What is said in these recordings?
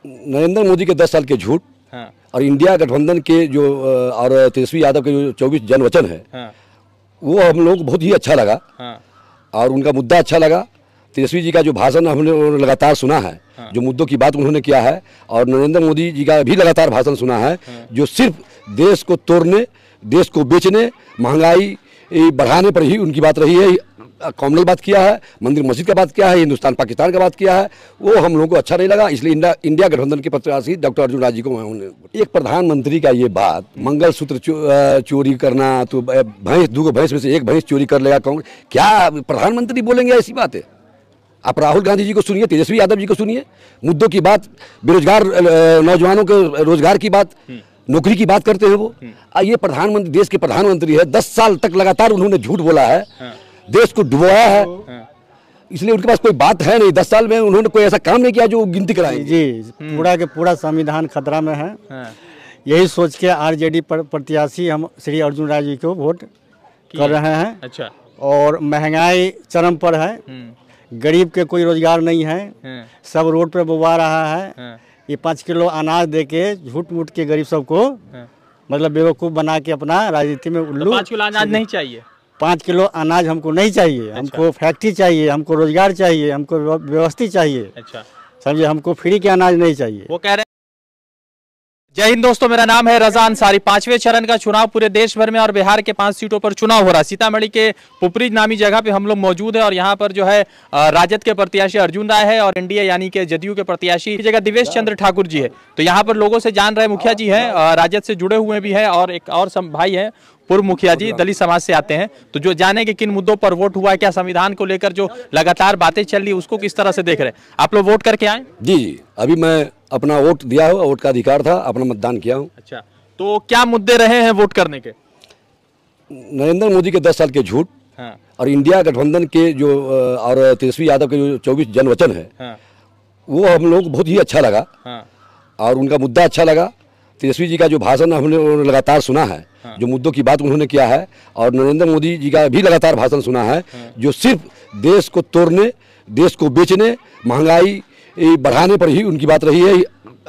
नरेंद्र मोदी के 10 साल के झूठ और इंडिया गठबंधन के जो और तेजस्वी यादव के जो 24 जन वचन है, वो हम लोग बहुत ही अच्छा लगा और उनका मुद्दा अच्छा लगा। तेजस्वी जी का जो भाषण हमने लगातार सुना है, जो मुद्दों की बात उन्होंने किया है, और नरेंद्र मोदी जी का भी लगातार भाषण सुना है, जो सिर्फ देश को तोड़ने, देश को बेचने, महंगाई बढ़ाने पर ही उनकी बात रही है। कॉमनल बात किया है, मंदिर मस्जिद का बात किया है, हिंदुस्तान पाकिस्तान का बात किया है, वो हम लोगों को अच्छा नहीं लगा। इसलिए इंडिया गठबंधन के प्रत्याशी डॉक्टर अर्जुन राज जी को एक प्रधानमंत्री का ये बात, मंगलसूत्र चोरी करना, तो भैंस में से एक भैंस चोरी कर लेगा कांग्रेस, क्या प्रधानमंत्री बोलेंगे? ऐसी बात है। आप राहुल गांधी जी को सुनिए, तेजस्वी यादव जी को सुनिए, मुद्दों की बात, बेरोजगार नौजवानों के रोजगार की बात, नौकरी की बात करते हैं वो। ये प्रधानमंत्री, देश के प्रधानमंत्री है, 10 साल तक लगातार उन्होंने झूठ बोला है, देश को डुबोया है, इसलिए उनके पास कोई बात है नहीं। 10 साल में उन्होंने कोई ऐसा काम नहीं किया जो गिनती कराएंगे। जी, पूरा के पूरा संविधान खतरा में है। यही सोच के आरजेडी प्रत्याशी हम श्री अर्जुन राज जी को वोट कर रहे हैं। अच्छा। और महंगाई चरम पर है, गरीब के कोई रोजगार नहीं है, सब रोड पर बुवा रहा है। ये 5 किलो अनाज दे के झूठ मूठ के गरीब सबको मतलब बेवकूफ़ बना के अपना राजनीति में उल्लू। 5 किलो अनाज नहीं चाहिए, 5 किलो अनाज हमको नहीं चाहिए। हमको फैक्ट्री चाहिए, हमको रोजगार चाहिए, हमको व्यवस्थित चाहिए। अच्छा, समझे, हमको फ्री के अनाज नहीं चाहिए। वो कह रहे हैं। जय हिंद दोस्तों, मेरा नाम है रजा अंसारी। 5वें चरण का चुनाव पूरे देश भर में और बिहार के 5 सीटों पर चुनाव हो रहा है। सीतामढ़ी के पुपरी नामी जगह पे हम लोग मौजूद है और यहाँ पर जो है राजद के प्रत्याशी अर्जुन राय है और एनडीए यानी कि जदयू के प्रत्याशी की जगह दिवेश चंद्र ठाकुर जी है। तो यहाँ पर लोगों से जान रहे मुखिया जी हैं, राजद से जुड़े हुए भी हैं, और एक और भाई है पूर्व मुखिया जी, दलित समाज से आते हैं। तो जो जाने कि किन मुद्दों पर वोट हुआ है, क्या संविधान को लेकर जो लगातार बातें चल रही है उसको किस तरह से देख रहे हैं। आप लोग वोट करके आए? जी, अभी मैं अपना वोट दिया हुआ, वोट का अधिकार था, अपना मतदान किया हूँ। अच्छा, तो क्या मुद्दे रहे हैं वोट करने के? नरेंद्र मोदी के 10 साल के झूठ और इंडिया गठबंधन के जो और तेजस्वी यादव के जो 24 जन वचन है, वो हम लोग बहुत ही अच्छा लगा और उनका मुद्दा अच्छा लगा। तेजस्वी जी का जो भाषण हमने लगातार सुना है, जो मुद्दों की बात उन्होंने किया है, और नरेंद्र मोदी जी का भी लगातार भाषण सुना है, जो सिर्फ देश को तोड़ने, देश को बेचने, महंगाई बढ़ाने पर ही उनकी बात रही है।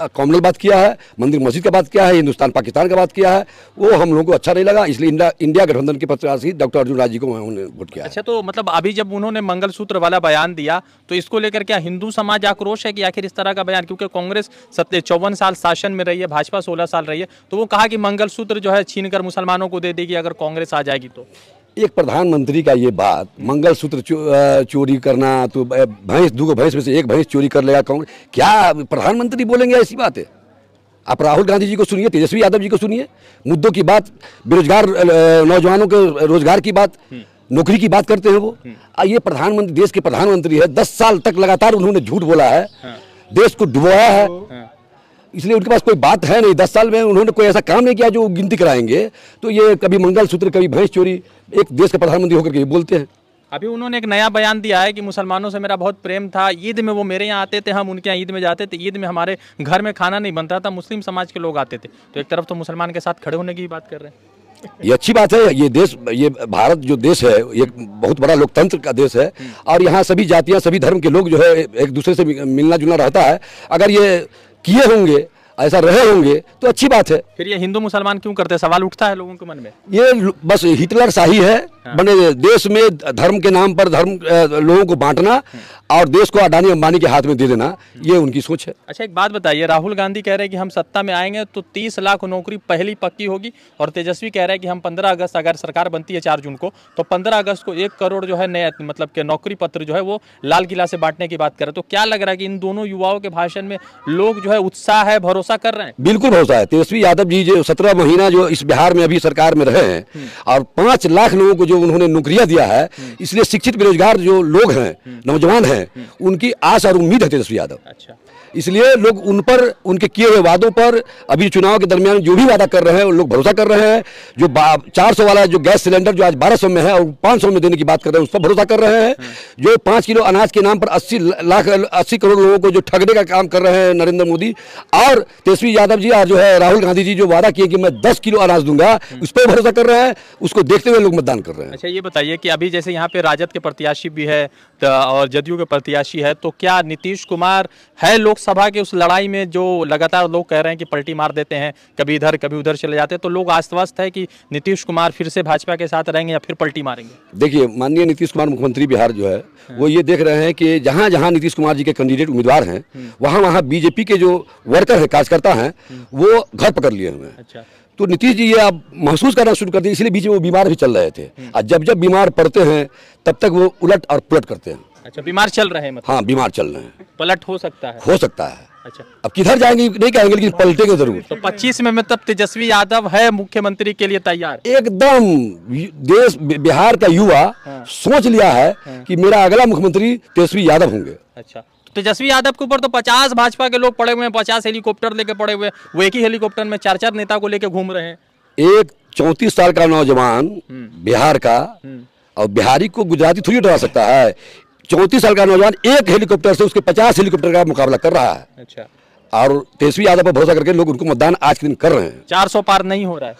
कॉमनल बात किया है, मंदिर मस्जिद का बात किया है, हिंदुस्तान पाकिस्तान का बात किया है, वो हम लोगों को अच्छा नहीं लगा। इसलिए इंडिया गठबंधन के प्रत्याशी डॉक्टर अर्जुन राज जी को उन्होंने वोट किया। अच्छा, तो मतलब अभी जब उन्होंने मंगलसूत्र वाला बयान दिया तो इसको लेकर क्या हिंदू समाज आक्रोश है कि आखिर इस तरह का बयान, क्योंकि कांग्रेस 54 साल शासन में रही है, भाजपा 16 साल रही है, तो वो कहा कि मंगलसूत्र जो है छीनकर मुसलमानों को दे देगी अगर कांग्रेस आ जाएगी तो। एक प्रधानमंत्री का ये बात, मंगलसूत्र चोरी करना, तो भैंस में से एक भैंस चोरी कर लेगा कांग्रेस, क्या प्रधानमंत्री बोलेंगे? ऐसी बात है। आप राहुल गांधी जी को सुनिए, तेजस्वी यादव जी को सुनिए, मुद्दों की बात, बेरोजगार नौजवानों के रोजगार की बात, नौकरी की बात करते हैं वो। ये प्रधानमंत्री, देश के प्रधानमंत्री है, 10 साल तक लगातार उन्होंने झूठ बोला है, देश को डुबोया है, इसलिए उनके पास कोई बात है नहीं। 10 साल में उन्होंने कोई ऐसा काम नहीं किया जो गिनती कराएंगे। तो ये कभी मंगलसूत्र, कभी भैंस चोरी, एक देश के प्रधानमंत्री होकर के बोलते हैं। अभी उन्होंने एक नया बयान दिया है कि मुसलमानों से मेरा बहुत प्रेम था, ईद में वो मेरे यहाँ आते थे, हम उनके यहाँ ईद में जाते थे, ईद में हमारे घर में खाना नहीं बनता था, मुस्लिम समाज के लोग आते थे। तो एक तरफ तो मुसलमान के साथ खड़े होने की बात कर रहे हैं। ये अच्छी बात है। ये देश, ये भारत जो देश है, ये बहुत बड़ा लोकतंत्र का देश है और यहाँ सभी जातियाँ, सभी धर्म के लोग जो है एक दूसरे से मिलना जुलना रहता है। अगर ये किए होंगे, ऐसा रहे होंगे तो अच्छी बात है। फिर ये हिंदू मुसलमान क्यों करते हैं, सवाल उठता है लोगों के मन में। ये बस हिटलर शाही है, बने देश में धर्म के नाम पर लोगों को बांटना और देश को अडानी अंबानी के हाथ में दे देना, ये उनकी सोच है। अच्छा, एक बात बताइए, राहुल गांधी कह रहे हैं कि हम सत्ता में आएंगे तो 30 लाख नौकरी पहली पक्की होगी, और तेजस्वी कह रहे हैं कि हम 15 अगस्त अगर सरकार बनती है 4 जून को, तो 15 अगस्त को 1 करोड़ जो है नया मतलब के नौकरी पत्र जो है वो लाल किला से बांटने की बात कर रहे हैं। तो क्या लग रहा है कि इन दोनों युवाओं के भाषण में लोग जो है उत्साह है, भरोसा कर रहे हैं? बिल्कुल भरोसा है। तेजस्वी यादव जी जो 17 महीना जो इस बिहार में अभी सरकार में रहे हैं और 5 लाख लोगों को जो उन्होंने नौकरियां दिया है, इसलिए शिक्षित बेरोजगार जो लोग हैं, नौजवान हैं, उनकी आस और उम्मीद है तेजस्वी यादव। अच्छा, इसलिए लोग उन पर, उनके किए हुए वादों पर, अभी चुनाव के दरमियान जो भी वादा कर रहे हैं लोग भरोसा कर रहे हैं। जो 400 वाला जो गैस सिलेंडर जो आज 1200 में है और 500 में देने की बात कर रहे हैं, उस पर भरोसा कर रहे हैं। जो 5 किलो अनाज के नाम पर 80 करोड़ लोगों को जो ठगने का काम कर रहे हैं नरेंद्र मोदी और तेजस्वी यादव जी और जो है राहुल गांधी जी जो वादा किए कि मैं 10 किलो अनाज दूंगा, उस पर भरोसा कर रहे हैं। उसको देखते हुए लोग मतदान कर रहे हैं। अच्छा, ये बताइए कि अभी जैसे यहाँ पे राजद के प्रत्याशी भी है और जदयू के प्रत्याशी है, तो क्या नीतीश कुमार है लोक लोकसभा के उस लड़ाई में जो लगातार लोग कह रहे हैं कि पलटी मार देते हैं, कभी इधर कभी उधर चले जाते हैं, तो लोग आश्वस्त है कि नीतीश कुमार फिर से भाजपा के साथ रहेंगे या फिर पलटी मारेंगे? देखिए, माननीय नीतीश कुमार मुख्यमंत्री बिहार जो है वो ये देख रहे हैं कि जहाँ जहाँ नीतीश कुमार जी के कैंडिडेट उम्मीदवार हैं वहाँ वहाँ बीजेपी के जो वर्कर हैं, कार्यकर्ता हैं, वो घर पकड़ लिए हुए हैं। अच्छा। तो नीतीश जी ये आप महसूस करना शुरू कर दिए, इसलिए बीच में वो बीमार भी चल रहे थे, और जब जब बीमार पड़ते हैं तब तक वो उलट और पलट करते हैं। अच्छा, बीमार चल रहे हैं मतलब? हाँ, बीमार चल रहे हैं। पलट हो सकता है? हो सकता है। अच्छा, अब किधर जाएंगे नहीं कहेंगे, लेकिन पलटेंगे जरूर। तो 25 में मतलब तेजस्वी यादव है मुख्यमंत्री के लिए तैयार? एकदम देश बिहार का युवा सोच लिया है कि मेरा अगला मुख्यमंत्री तेजस्वी यादव होंगे। अच्छा, तो तेजस्वी यादव के ऊपर तो 50 भाजपा के लोग पड़े हुए हैं, 50 हेलीकॉप्टर लेके पड़े हुए हैं, वो एक ही हेलीकॉप्टर में 4-4 नेता को लेके घूम रहे हैं। एक 34 साल का नौजवान बिहार का, और बिहारी को गुजराती थोड़ी डरा सकता है। 34 साल का नौजवान एक हेलीकॉप्टर से उसके 50 हेलीकॉप्टर का मुकाबला कर रहा है। अच्छा, और तेजस्वी यादव पर भरोसा करके लोग उनको मतदान आज के दिन कर रहे हैं। 400 पार नहीं हो रहा है?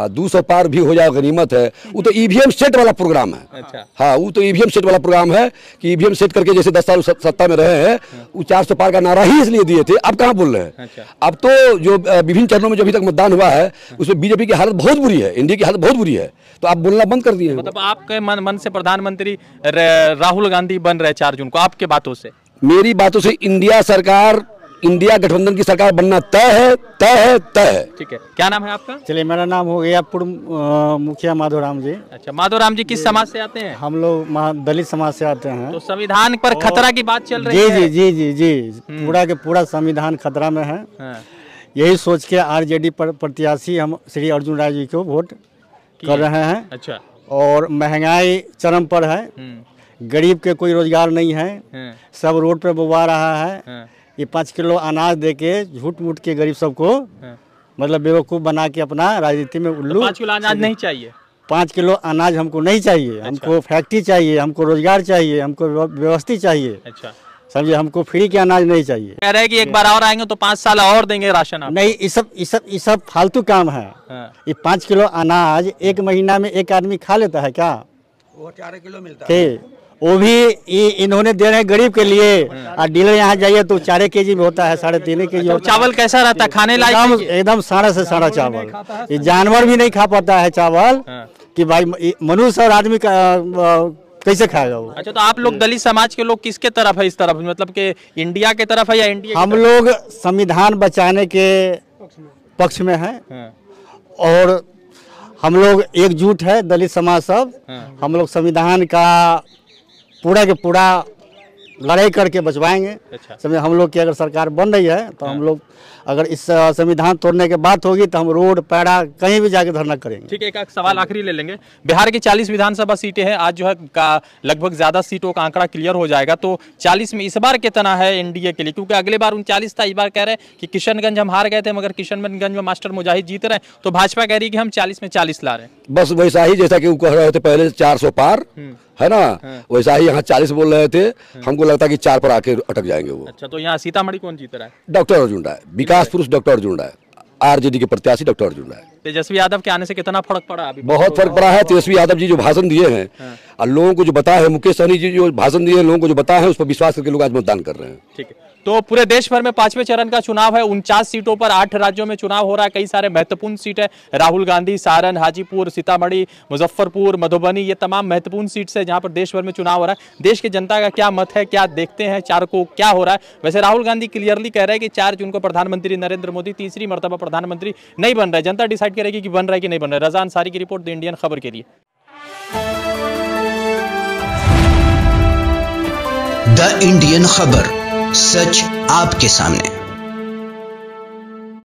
200 पार भी हो जाए गनीमत है। वो तो ईवीएम सेट वाला प्रोग्राम है। अच्छा। हाँ, वो तो ईवीएम सेट वाला प्रोग्राम है कि ईवीएम सेट करके जैसे 10 साल सत्ता में रहे हैं, वो 400 पार का नारा ही इसलिए दिए थे। अब कहाँ बोल रहे हैं? अच्छा। अब तो जो विभिन्न चरणों में जो अभी तक मतदान हुआ है उसमें बीजेपी की हालत बहुत बुरी है, इंडिया की हालत बहुत बुरी है, तो आप बोलना बंद कर दिए। मतलब आपके मन से प्रधानमंत्री राहुल गांधी बन रहे 4 जून को, आपके बातों से? मेरी बातों से इंडिया सरकार, इंडिया गठबंधन की सरकार बनना तय है, तय है, तय है। ठीक है, क्या नाम है आपका? चलिए, मेरा नाम हो गया पूर्व मुखिया माधोराम जी। अच्छा, माधोराम जी किस समाज से आते हैं? हम लोग दलित समाज से आते हैं। तो संविधान पर खतरा की बात चल रही जी है? जी जी जी जी, पूरा के पूरा संविधान खतरा में है। हाँ। यही सोच के आरजेडी पर प्रत्याशी हम श्री अर्जुन राय जी को वोट कर रहे हैं। अच्छा। और महंगाई चरम पर है, गरीब के कोई रोजगार नहीं है, सब रोड पे बुवा रहा है। ये 5 किलो अनाज देके झूठ मूठ के गरीब सबको मतलब बेवकूफ़ बना के अपना राजनीति में उल्लू। तो 5 किलो अनाज नहीं चाहिए? 5 किलो अनाज हमको नहीं चाहिए। अच्छा। हमको फैक्ट्री चाहिए, हमको रोजगार चाहिए, हमको व्यवस्था चाहिए। अच्छा, समझे, हमको फ्री के अनाज नहीं चाहिए। कह रहे हैं कि एक बार और आएंगे तो 5 साल और देंगे राशन आप? नहीं, ये सब फालतू काम है। ये 5 किलो अनाज 1 महीना में एक आदमी खा लेता है क्या? वो 4 किलो मिलता है। वो भी इन्होंने दे रहे हैं गरीब के लिए। और डीलर यहाँ जाइए तो 4 केजी में होता है, 3.5 केजी। तो चावल कैसा रहता है खाने लायक? एकदम सारा से सारा चावल। ये जानवर भी नहीं खा पाता है चावल कि भाई मनुष्य और आदमी का कैसे खाएगा वो। अच्छा, तो आप लोग दलित समाज के लोग किसके तरफ है? इस तरफ मतलब कि इंडिया के तरफ है या इंडिया? हम लोग संविधान बचाने के पक्ष में हैं। और हम लोग एकजुट है, दलित समाज सब। हम लोग संविधान का पूरा के पूरा लड़ाई करके बचवाएंगे। अच्छा। समझे, हम लोग की अगर सरकार बन रही है तो हम लोग अगर इस संविधान तोड़ने के बात होगी तो हम रोड पैड़ा कहीं भी जाके धरना करेंगे। ठीक है, एक सवाल आखिरी ले लेंगे। बिहार की 40 विधानसभा सीटें हैं, आज जो है लगभग ज्यादा सीटों का आंकड़ा क्लियर हो जाएगा, तो 40 में इस बार कितना है एनडीए के लिए? क्योंकि अगले बार 39 था, इस बार कह रहे हैं कि किशनगंज हम हार गए थे मगर किशनगंज में मास्टर मुजाहिद जीत रहे हैं, तो भाजपा कह रही है कि हम 40 में 40 ला रहे हैं। बस वैसा ही जैसा कि वो कह रहे थे पहले 400 पार है ना, वैसा ही यहाँ 40 बोल रहे थे। हमको लगता है कि 4 पर आके अटक जाएंगे वो। अच्छा, तो यहाँ सीतामढ़ी कौन जीत रहा है? डॉक्टर अर्जुन राय, विकास पुरुष डॉक्टर अर्जुन राय, आरजेडी के प्रत्याशी डॉक्टर अर्जुन राय। तेजस्वी यादव के आने से कितना फर्क पड़ा? अभी बहुत फर्क पड़ा है। तेजस्वी यादव जी जो भाषण दिए हैं और लोगों को जो बताया है, मुकेश सहनी जी जो भाषण दिए हैं, लोगों को जो बताया है, उस पर विश्वास करके लोग आज मतदान कर रहे हैं। ठीक है, तो पूरे देश भर में 5वें चरण का चुनाव है। 49 सीटों पर 8 राज्यों में चुनाव हो रहा है। कई सारे महत्वपूर्ण सीट है, राहुल गांधी, सारण, हाजीपुर, सीतामढ़ी, मुजफ्फरपुर, मधुबनी, ये तमाम महत्वपूर्ण सीट है जहां पर देश भर में चुनाव हो रहा है। देश की जनता का क्या मत है, क्या देखते हैं 4 को क्या हो रहा है? वैसे राहुल गांधी क्लियरली कह रहे हैं कि 4 जून को प्रधानमंत्री नरेंद्र मोदी तीसरी मर्तबा प्रधानमंत्री नहीं बन रहे। जनता डिसाइड करेगी कि बन रहा है कि नहीं बन रहा है। रजा अंसारी की रिपोर्ट, द इंडियन खबर के लिए। द इंडियन खबर, सच आपके सामने।